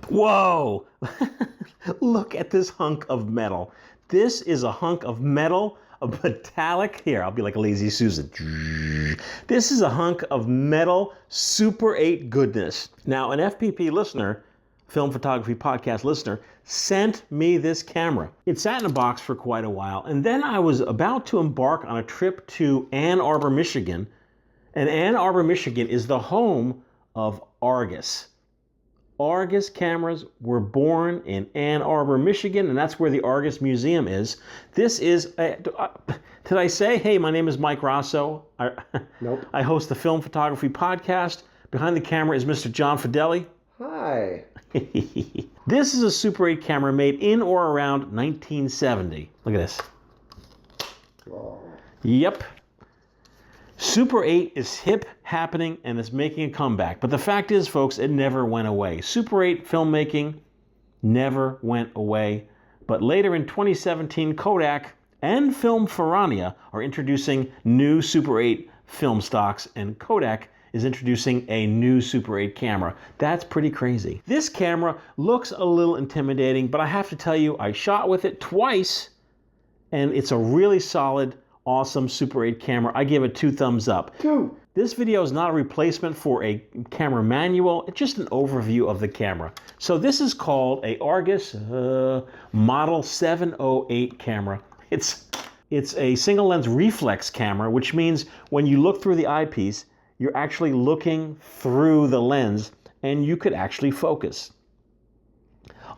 Whoa! Look at this hunk of metal. This is a hunk of metal, a metallic. Here, I'll be like a lazy Susan. This is a hunk of metal Super 8 goodness. Now, an FPP listener, Film Photography Podcast listener, sent me this camera. It sat in a box for quite a while, and then I was about to embark on a trip to Ann Arbor, Michigan. And Ann Arbor, Michigan is the home of Argus. Argus cameras were born in Ann Arbor, Michigan, and that's where the Argus Museum is. This is, did I say, hey, my name is Mike Raso. Nope. I host the Film Photography Podcast. Behind the camera is Mr. John Fideli. Hi. This is a Super 8 camera made in or around 1970. Look at this. Oh. Yep. Super 8 is hip, happening, and is making a comeback. But the fact is, folks, it never went away. Super 8 filmmaking never went away. But later in 2017, Kodak and Film Farania are introducing new Super 8 film stocks, and Kodak is introducing a new Super 8 camera. That's pretty crazy. This camera looks a little intimidating, but I have to tell you, I shot with it twice, and it's a really solid, awesome Super 8 camera. I give it 2 thumbs up. 2. This video is not a replacement for a camera manual. It's just an overview of the camera. So this is called a Argus Model 708 camera. It's a single lens reflex camera, which means when you look through the eyepiece, you're actually looking through the lens and you could actually focus.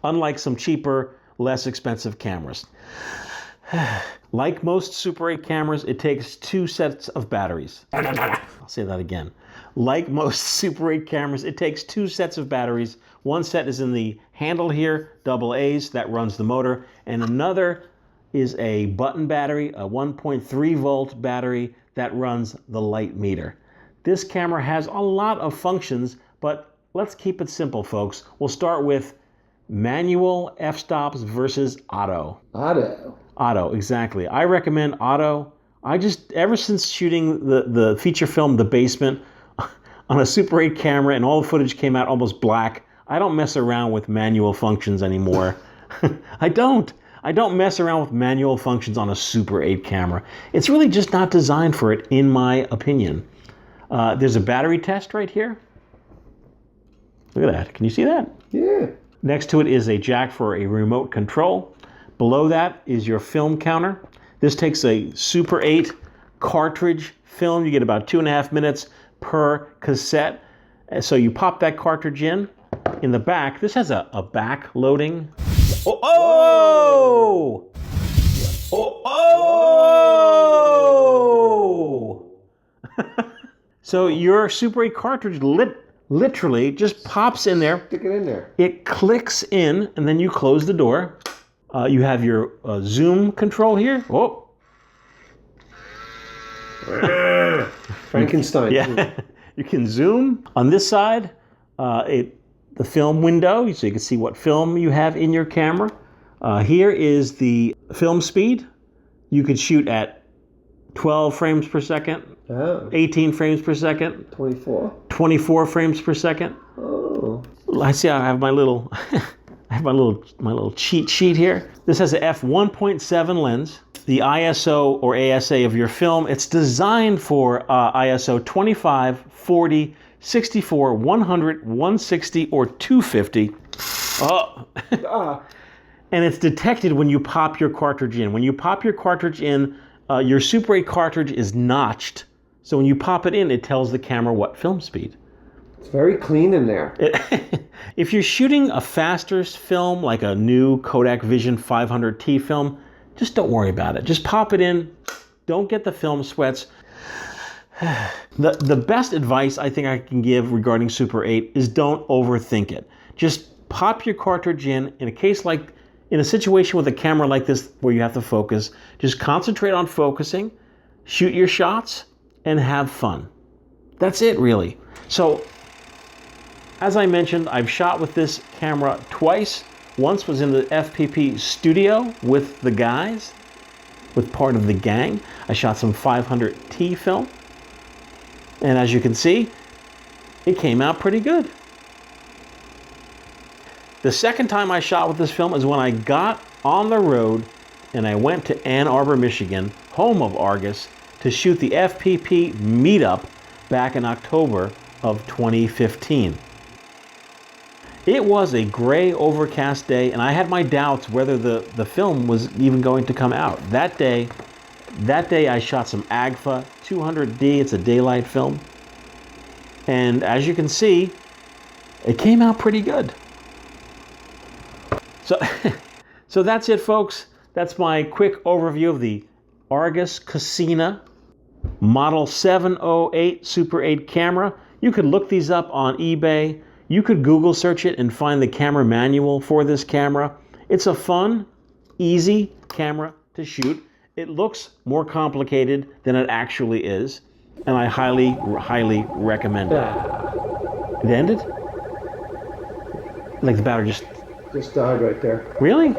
Unlike some cheaper, less expensive cameras. Like most Super 8 cameras, it takes 2 sets of batteries. I'll say that again. Like most Super 8 cameras, it takes 2 sets of batteries. One set is in the handle here, AA, that runs the motor, and another is a button battery, a 1.3 volt battery that runs the light meter. This camera has a lot of functions, but let's keep it simple, folks. We'll start with manual f-stops versus auto. Auto, exactly. I recommend auto. Ever since shooting the feature film, The Basement, on a Super 8 camera and all the footage came out almost black, I don't mess around with manual functions anymore. I don't mess around with manual functions on a Super 8 camera. It's really just not designed for it, in my opinion. There's a battery test right here. Look at that. Can you see that? Yeah. Next to it is a jack for a remote control. Below that is your film counter. This takes a Super 8 cartridge film. You get about 2.5 minutes per cassette. So you pop that cartridge in the back. This has a back loading. Oh! Oh! Oh! So your Super 8 cartridge literally just pops in there. Stick it in there. It clicks in, and then you close the door. You have your zoom control here. Oh. Frankenstein. Yeah. You can zoom. On this side, the film window, so you can see what film you have in your camera. Here is the film speed. You could shoot at 12 frames per second, 18 frames per second, 24 frames per second. Oh. I see I have my little my little cheat sheet here. This has a f1.7 lens. The ISO or ASA of your film, it's designed for ISO 25, 40, 64, 100, 160, or 250. And it's detected when you pop your cartridge in. When you pop your cartridge in, your Super 8 cartridge is notched. So when you pop it in, it tells the camera what film speed. It's very clean in there. If you're shooting a faster film, like a new Kodak Vision 500T film, just don't worry about it. Just pop it in. Don't get the film sweats. The best advice I think I can give regarding Super 8 is don't overthink it. Just pop your cartridge in a situation with a camera like this where you have to focus. Just concentrate on focusing, shoot your shots, and have fun. That's it, really. So, as I mentioned, I've shot with this camera twice. Once was in the FPP studio with the guys, with part of the gang. I shot some 500T film. And as you can see, it came out pretty good. The second time I shot with this film is when I got on the road and I went to Ann Arbor, Michigan, home of Argus, to shoot the FPP meetup back in October of 2015. It was a gray, overcast day, and I had my doubts whether the film was even going to come out. That day I shot some AGFA 200D. It's a daylight film. And as you can see, it came out pretty good. So that's it, folks. That's my quick overview of the Argus Cosina Model 708 Super 8 camera. You could look these up on eBay. You could Google search it and find the camera manual for this camera. It's a fun, easy camera to shoot. It looks more complicated than it actually is, and I highly, highly recommend it. It ended? Like the battery just Just died right there. Really?